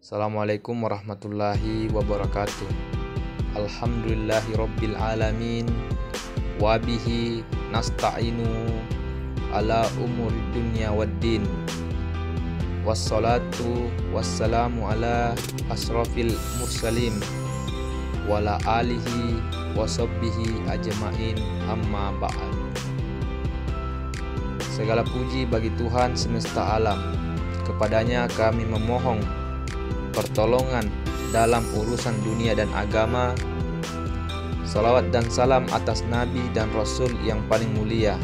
Assalamualaikum warahmatullahi wabarakatuh. Alhamdulillahirabbil alamin. Wabihi nasta'inu ala umuri dunya waddin. Wassalatu wassalamu ala asrafil mursalin wala alihi washabbihi ajma'in, amma ba'd. Segala puji bagi Tuhan semesta alam. Kepadanya kami memohon pertolongan dalam urusan dunia dan agama. Salawat dan salam atas Nabi dan Rasul yang paling mulia,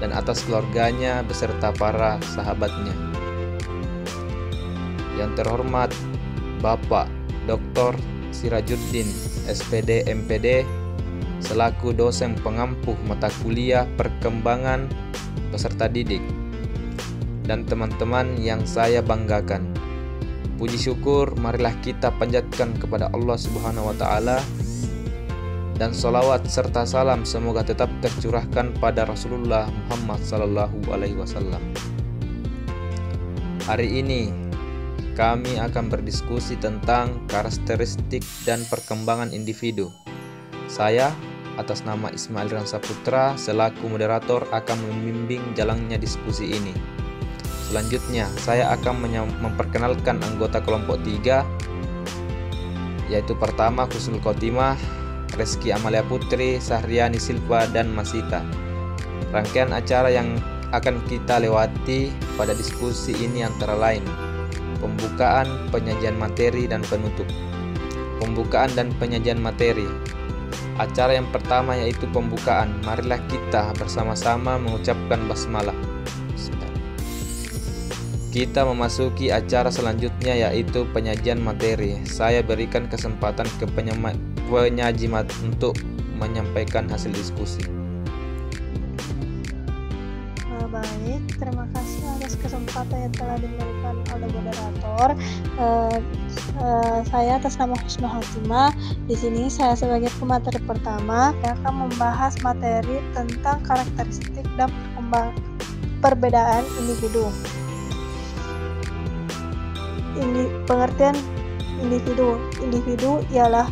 dan atas keluarganya beserta para sahabatnya. Yang terhormat Bapak Dr. Sirajuddin SPD MPD selaku dosen pengampuh mata kuliah perkembangan peserta didik, dan teman-teman yang saya banggakan. Puji syukur marilah kita panjatkan kepada Allah Subhanahu wa taala, dan sholawat serta salam semoga tetap tercurahkan pada Rasulullah Muhammad sallallahu alaihi wasallam. Hari ini kami akan berdiskusi tentang karakteristik dan perkembangan individu. Saya atas nama Ismail Irwan Saputra selaku moderator akan membimbing jalannya diskusi ini. Selanjutnya, saya akan memperkenalkan anggota kelompok 3, yaitu pertama Husnul Khotimah, Reski Amalia Putri, Sahriani Silva, dan Masita. Rangkaian acara yang akan kita lewati pada diskusi ini antara lain pembukaan, penyajian materi, dan penutup. Pembukaan dan penyajian materi. Acara yang pertama yaitu pembukaan. Marilah kita bersama-sama mengucapkan basmalah. Kita memasuki acara selanjutnya yaitu penyajian materi. Saya berikan kesempatan ke penyaji untuk menyampaikan hasil diskusi. Baik, terima kasih atas kesempatan yang telah diberikan oleh moderator. Saya atas nama Husnul Khotimah. Di sini saya sebagai pemateri pertama akan membahas materi tentang karakteristik dan perbedaan individu. Pengertian individu. Individu ialah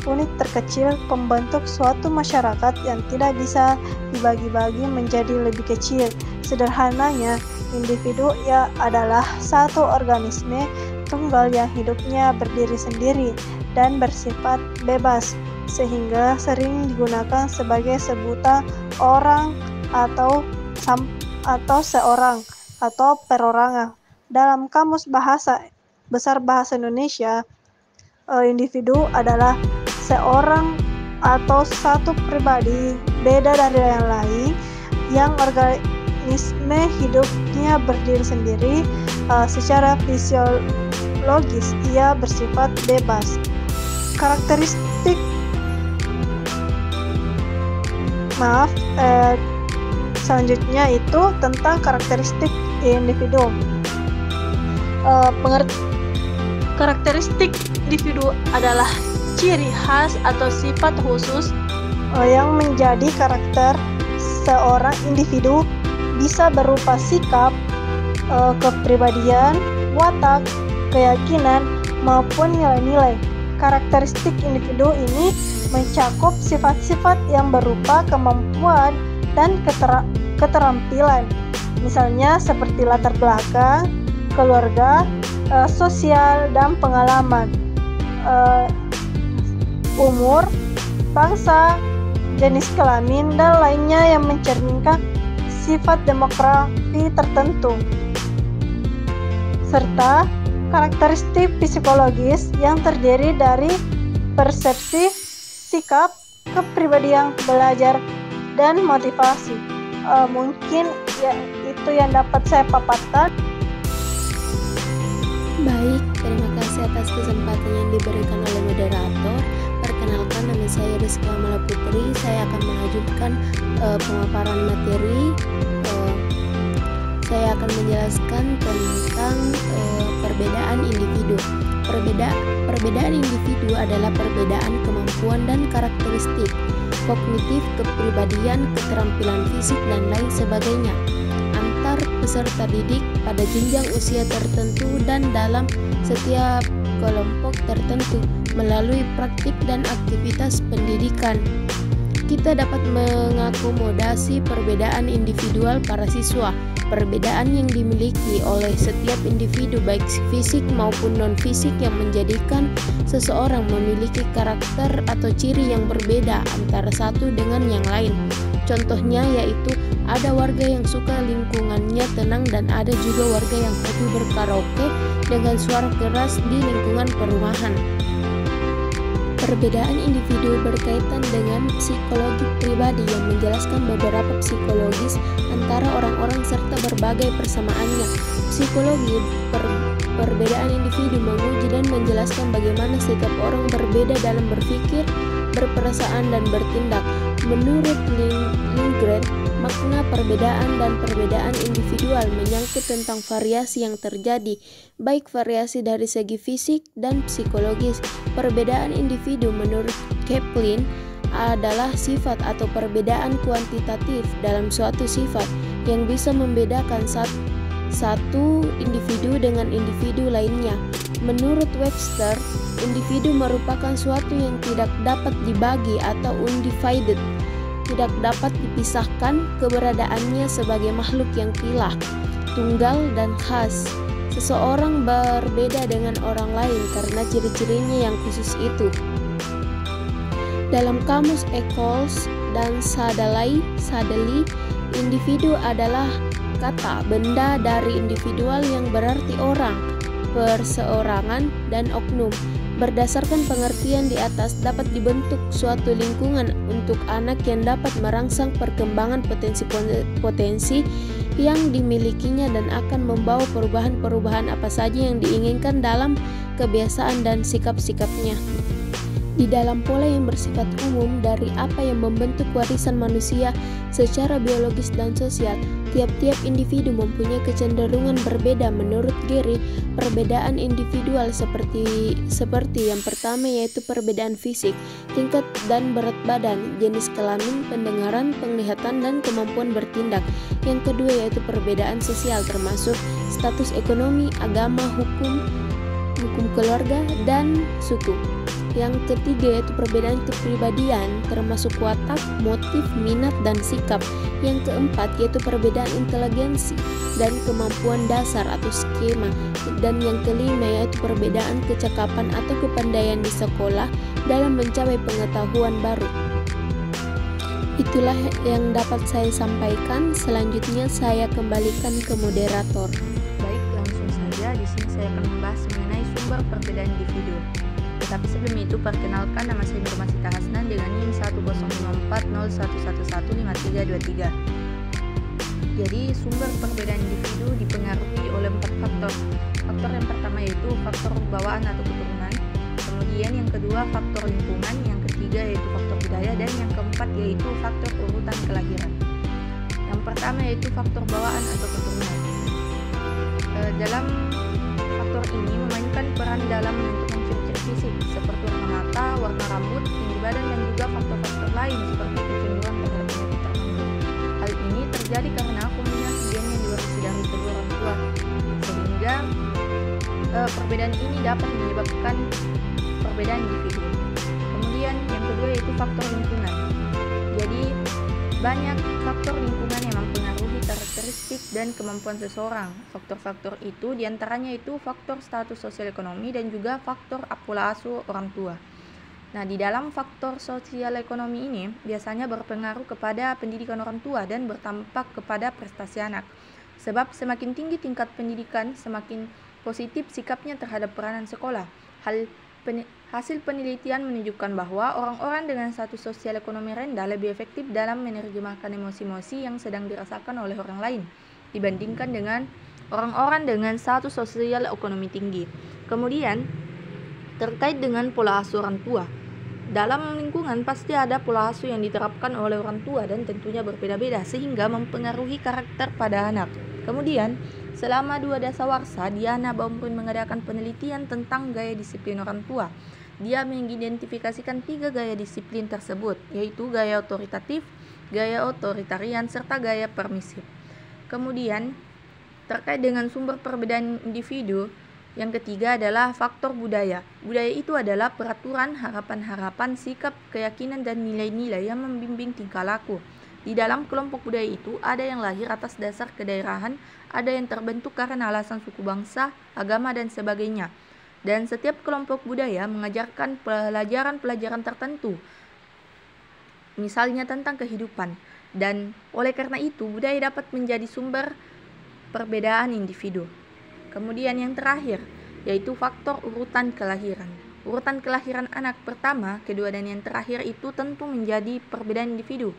unit terkecil pembentuk suatu masyarakat yang tidak bisa dibagi-bagi menjadi lebih kecil. Sederhananya, individu adalah satu organisme tunggal yang hidupnya berdiri sendiri dan bersifat bebas, sehingga sering digunakan sebagai sebutan orang atau seorang atau perorangan. Dalam Kamus Besar Bahasa Indonesia, individu adalah seorang atau satu pribadi beda dari yang lain yang organisme hidupnya berdiri sendiri. Secara fisiologis ia bersifat bebas. Selanjutnya itu tentang karakteristik individu. Karakteristik individu adalah ciri khas atau sifat khusus yang menjadi karakter seorang individu, bisa berupa sikap, kepribadian, watak, keyakinan, maupun nilai-nilai. Karakteristik individu ini mencakup sifat-sifat yang berupa kemampuan dan keterampilan, misalnya seperti latar belakang, keluarga, sosial, dan pengalaman, umur, bangsa, jenis kelamin, dan lainnya yang mencerminkan sifat demografi tertentu, serta karakteristik psikologis yang terdiri dari persepsi, sikap, kepribadian, belajar, dan motivasi. Mungkin itu yang dapat saya paparkan. Baik, terima kasih atas kesempatan yang diberikan oleh moderator. Perkenalkan, nama saya Reski Amalia Putri. Saya akan mengajukan pemaparan materi. Saya akan menjelaskan tentang perbedaan individu. Perbedaan individu adalah perbedaan kemampuan dan karakteristik kognitif, kepribadian, keterampilan fisik, dan lain sebagainya antar antar peserta didik pada jenjang usia tertentu dan dalam setiap kelompok tertentu melalui praktik dan aktivitas pendidikan. Kita dapat mengakomodasi perbedaan individual para siswa. Perbedaan yang dimiliki oleh setiap individu baik fisik maupun non-fisik yang menjadikan seseorang memiliki karakter atau ciri yang berbeda antara satu dengan yang lain. Contohnya yaitu ada warga yang suka lingkungannya tenang dan ada juga warga yang hobi berkaraoke dengan suara keras di lingkungan perumahan. Perbedaan individu berkaitan dengan psikologi pribadi yang menjelaskan beberapa psikologis antara orang-orang serta berbagai persamaannya. Psikologi perbedaan individu menguji dan menjelaskan bagaimana setiap orang berbeda dalam berpikir, berperasaan, dan bertindak. Menurut Lindgren, makna perbedaan dan perbedaan individual menyangkut tentang variasi yang terjadi, baik variasi dari segi fisik dan psikologis. Perbedaan individu menurut Kaplan adalah sifat atau perbedaan kuantitatif dalam suatu sifat yang bisa membedakan satu individu dengan individu lainnya. Menurut Webster, individu merupakan suatu yang tidak dapat dibagi atau undivided, tidak dapat dipisahkan keberadaannya sebagai makhluk yang pilah, tunggal, dan khas. Seseorang berbeda dengan orang lain karena ciri-cirinya yang khusus itu. Dalam kamus Eccles dan Sadali, individu adalah kata benda dari individual yang berarti orang, perseorangan, dan oknum. Berdasarkan pengertian di atas, dapat dibentuk suatu lingkungan untuk anak yang dapat merangsang perkembangan potensi yang dimilikinya dan akan membawa perubahan-perubahan apa saja yang diinginkan dalam kebiasaan dan sikap-sikapnya. Di dalam pola yang bersifat umum dari apa yang membentuk warisan manusia secara biologis dan sosial, tiap-tiap individu mempunyai kecenderungan berbeda. Menurut Gary, perbedaan individual seperti yang pertama yaitu perbedaan fisik, tingkat dan berat badan, jenis kelamin, pendengaran, penglihatan, dan kemampuan bertindak. Yang kedua yaitu perbedaan sosial termasuk status ekonomi, agama, hukum keluarga, dan suku. Yang ketiga yaitu perbedaan kepribadian termasuk watak, motif, minat, dan sikap. Yang keempat yaitu perbedaan inteligensi dan kemampuan dasar atau skema. Dan yang kelima yaitu perbedaan kecakapan atau kepandaian di sekolah dalam mencapai pengetahuan baru. Itulah yang dapat saya sampaikan. Selanjutnya saya kembalikan ke moderator. Baik, langsung saja di sini saya akan membahas mengenai sumber perbedaan individu. Tetapi sebelum itu, perkenalkan, nama saya Nur Masita Hasnan dengan NIM 1054011115323. Jadi, sumber perbedaan individu dipengaruhi oleh 4 faktor. Faktor yang pertama yaitu faktor bawaan atau keturunan. Kemudian yang kedua faktor lingkungan, yang ketiga yaitu faktor budaya, dan yang keempat yaitu faktor urutan kelahiran. Yang pertama yaitu faktor bawaan atau keturunan. Dalam faktor ini memainkan peran dalam menentukan ciri-ciri fisik seperti warna mata, warna rambut, tinggi badan, dan juga faktor-faktor lain seperti kecenderungan terhadap penyakit tertentu. Hal ini terjadi karena kombinasi gen yang diwarisi dari kedua orang tua, sehingga perbedaan ini dapat menyebabkan perbedaan individu. Kemudian yang kedua yaitu faktor lingkungan. Jadi banyak faktor lingkungan yang mempengaruhi karakteristik dan kemampuan seseorang. Faktor-faktor itu diantaranya itu faktor status sosial ekonomi dan juga faktor pola asuh orang tua. Nah, di dalam faktor sosial ekonomi ini biasanya berpengaruh kepada pendidikan orang tua dan berdampak kepada prestasi anak. Sebab semakin tinggi tingkat pendidikan, semakin positif sikapnya terhadap peranan sekolah. Hasil penelitian menunjukkan bahwa orang-orang dengan status sosial ekonomi rendah lebih efektif dalam menerjemahkan emosi-emosi yang sedang dirasakan oleh orang lain dibandingkan dengan orang-orang dengan status sosial ekonomi tinggi. Kemudian, terkait dengan pola asuh orang tua. Dalam lingkungan pasti ada pola asuh yang diterapkan oleh orang tua dan tentunya berbeda-beda sehingga mempengaruhi karakter pada anak. Kemudian, selama 2 dasawarsa, Diana Baumrind mengadakan penelitian tentang gaya disiplin orang tua. Dia mengidentifikasikan 3 gaya disiplin tersebut, yaitu gaya otoritatif, gaya otoritarian, serta gaya permisif. Kemudian, Terkait dengan sumber perbedaan individu, yang ketiga adalah faktor budaya. Budaya itu adalah peraturan, harapan-harapan, sikap, keyakinan, dan nilai-nilai yang membimbing tingkah laku. Di dalam kelompok budaya itu ada yang lahir atas dasar kedaerahan, ada yang terbentuk karena alasan suku bangsa, agama, dan sebagainya. Dan setiap kelompok budaya mengajarkan pelajaran-pelajaran tertentu, misalnya tentang kehidupan. Dan oleh karena itu, budaya dapat menjadi sumber perbedaan individu. Kemudian yang terakhir, yaitu faktor urutan kelahiran. Urutan kelahiran anak pertama, kedua, dan yang terakhir itu tentu menjadi perbedaan individu.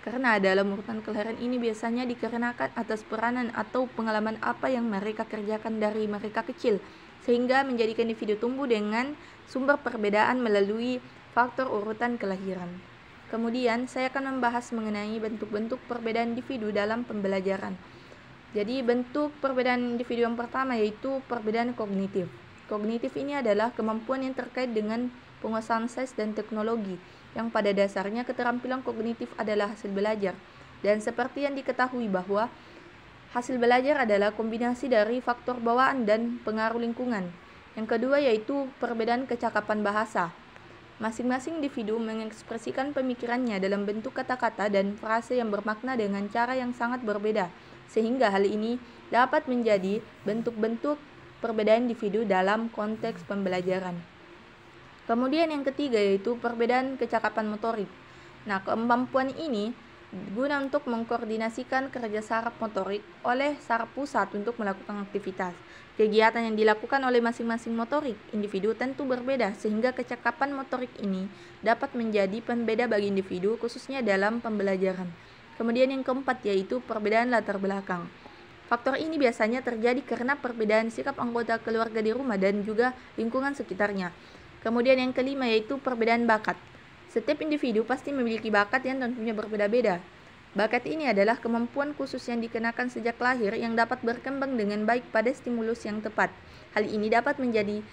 Karena dalam urutan kelahiran ini biasanya dikarenakan atas peranan atau pengalaman apa yang mereka kerjakan dari mereka kecil, sehingga menjadikan individu tumbuh dengan sumber perbedaan melalui faktor urutan kelahiran. Kemudian saya akan membahas mengenai bentuk-bentuk perbedaan individu dalam pembelajaran. Jadi bentuk perbedaan individu yang pertama yaitu perbedaan kognitif. Kognitif ini adalah kemampuan yang terkait dengan penguasaan sains dan teknologi, yang pada dasarnya keterampilan kognitif adalah hasil belajar. Dan seperti yang diketahui bahwa hasil belajar adalah kombinasi dari faktor bawaan dan pengaruh lingkungan. Yang kedua yaitu perbedaan kecakapan bahasa. Masing-masing individu mengekspresikan pemikirannya dalam bentuk kata-kata dan frase yang bermakna dengan cara yang sangat berbeda, sehingga hal ini dapat menjadi bentuk-bentuk perbedaan individu dalam konteks pembelajaran. Kemudian yang ketiga yaitu perbedaan kecakapan motorik. Nah, kemampuan ini guna untuk mengkoordinasikan kerja saraf motorik oleh saraf pusat untuk melakukan aktivitas. Kegiatan yang dilakukan oleh masing-masing motorik individu tentu berbeda, sehingga kecakapan motorik ini dapat menjadi pembeda bagi individu khususnya dalam pembelajaran. Kemudian yang keempat yaitu perbedaan latar belakang. Faktor ini biasanya terjadi karena perbedaan sikap anggota keluarga di rumah dan juga lingkungan sekitarnya. Kemudian yang kelima yaitu perbedaan bakat. Setiap individu pasti memiliki bakat yang tentunya berbeda-beda. Bakat ini adalah kemampuan khusus yang dikenakan sejak lahir yang dapat berkembang dengan baik pada stimulus yang tepat. Hal ini dapat menjadi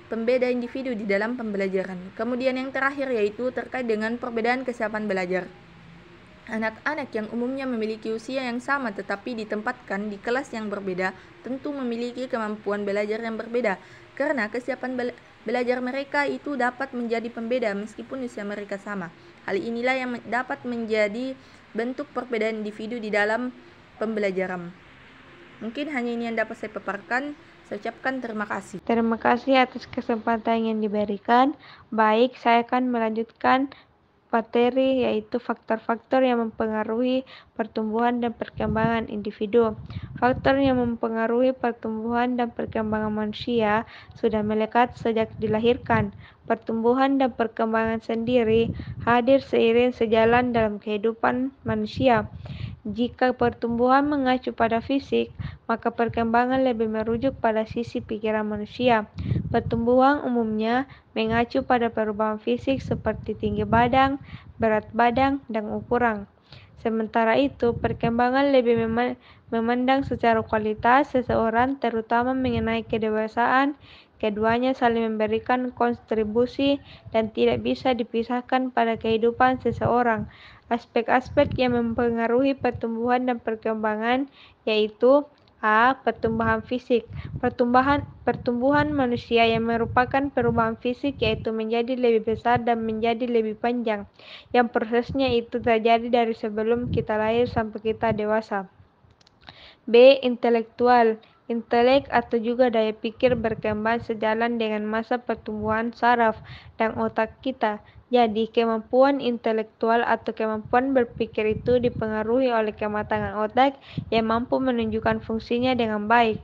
pembeda individu di dalam pembelajaran. Kemudian yang terakhir yaitu terkait dengan perbedaan kesiapan belajar. Anak-anak yang umumnya memiliki usia yang sama tetapi ditempatkan di kelas yang berbeda tentu memiliki kemampuan belajar yang berbeda, karena kesiapan belajar mereka itu dapat menjadi pembeda meskipun usia mereka sama. Hal inilah yang dapat menjadi bentuk perbedaan individu di dalam pembelajaran. Mungkin hanya ini yang dapat saya paparkan. Saya ucapkan terima kasih. Terima kasih atas kesempatan yang diberikan. Baik, saya akan melanjutkan materi yaitu faktor-faktor yang mempengaruhi pertumbuhan dan perkembangan individu. Faktor yang mempengaruhi pertumbuhan dan perkembangan manusia sudah melekat sejak dilahirkan. Pertumbuhan dan perkembangan sendiri hadir seiring sejalan dalam kehidupan manusia. Jika pertumbuhan mengacu pada fisik, maka perkembangan lebih merujuk pada sisi pikiran manusia. Pertumbuhan umumnya mengacu pada perubahan fisik seperti tinggi badan, berat badan, dan ukuran. Sementara itu, perkembangan lebih memandang secara kualitas seseorang, terutama mengenai kedewasaan. Keduanya saling memberikan kontribusi dan tidak bisa dipisahkan pada kehidupan seseorang. Aspek-aspek yang mempengaruhi pertumbuhan dan perkembangan yaitu A. Pertumbuhan fisik. Pertumbuhan manusia yang merupakan perubahan fisik yaitu menjadi lebih besar dan menjadi lebih panjang, yang prosesnya itu terjadi dari sebelum kita lahir sampai kita dewasa. B. Intelektual. Intelek atau juga daya pikir berkembang sejalan dengan masa pertumbuhan saraf dan otak kita. Jadi, kemampuan intelektual atau kemampuan berpikir itu dipengaruhi oleh kematangan otak yang mampu menunjukkan fungsinya dengan baik.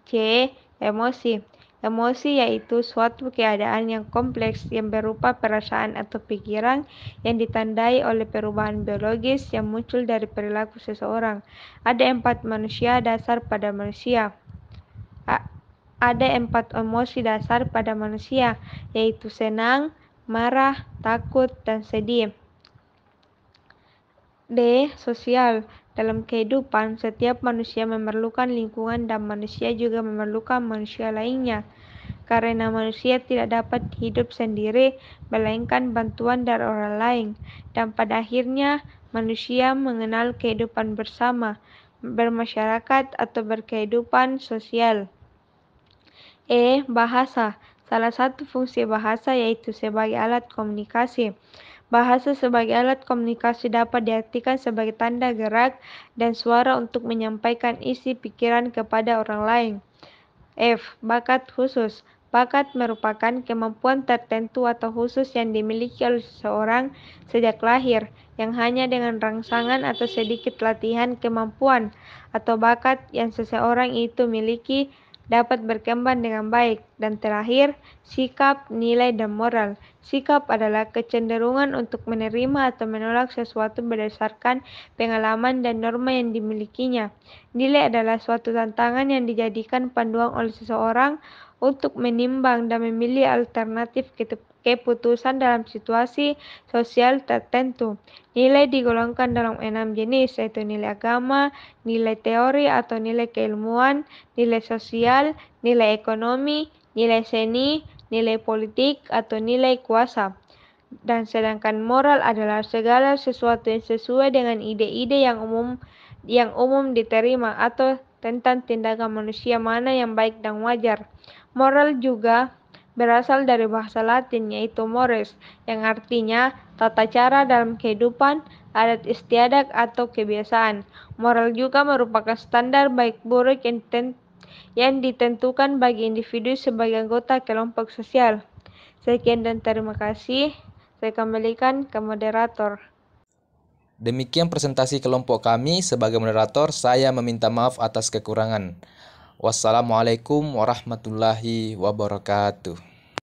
C. Emosi. Emosi yaitu suatu keadaan yang kompleks yang berupa perasaan atau pikiran yang ditandai oleh perubahan biologis yang muncul dari perilaku seseorang. Ada 4 manusia dasar pada manusia. Ada 4 emosi dasar pada manusia, yaitu senang, marah, takut, dan sedih. D. Sosial. Dalam kehidupan, setiap manusia memerlukan lingkungan dan manusia juga memerlukan manusia lainnya. Karena manusia tidak dapat hidup sendiri, melainkan bantuan dari orang lain. Dan pada akhirnya, manusia mengenal kehidupan bersama. bermasyarakat atau berkehidupan sosial. Bahasa. Salah satu fungsi bahasa yaitu sebagai alat komunikasi. Bahasa sebagai alat komunikasi dapat diartikan sebagai tanda gerak dan suara untuk menyampaikan isi pikiran kepada orang lain. Bakat khusus. Bakat merupakan kemampuan tertentu atau khusus yang dimiliki oleh seseorang sejak lahir, yang hanya dengan rangsangan atau sedikit latihan kemampuan atau bakat yang seseorang itu miliki dapat berkembang dengan baik. Dan terakhir, sikap, nilai, dan moral. Sikap adalah kecenderungan untuk menerima atau menolak sesuatu berdasarkan pengalaman dan norma yang dimilikinya. Nilai adalah suatu tantangan yang dijadikan panduan oleh seseorang untuk menimbang dan memilih alternatif keputusan dalam situasi sosial tertentu. Nilai digolongkan dalam 6 jenis, yaitu nilai agama, nilai teori atau nilai keilmuan, nilai sosial, nilai ekonomi, nilai seni, nilai politik, atau nilai kuasa. Dan sedangkan moral adalah segala sesuatu yang sesuai dengan ide-ide yang umum diterima atau tentang tindakan manusia mana yang baik dan wajar. Moral juga berasal dari bahasa Latin yaitu mores, yang artinya tata cara dalam kehidupan, adat istiadat atau kebiasaan. Moral juga merupakan standar baik buruk yang ditentukan bagi individu sebagai anggota kelompok sosial. Sekian dan terima kasih. Saya kembalikan ke moderator. Demikian presentasi kelompok kami. Sebagai moderator, saya meminta maaf atas kekurangan. Wassalamualaikum warahmatullahi wabarakatuh.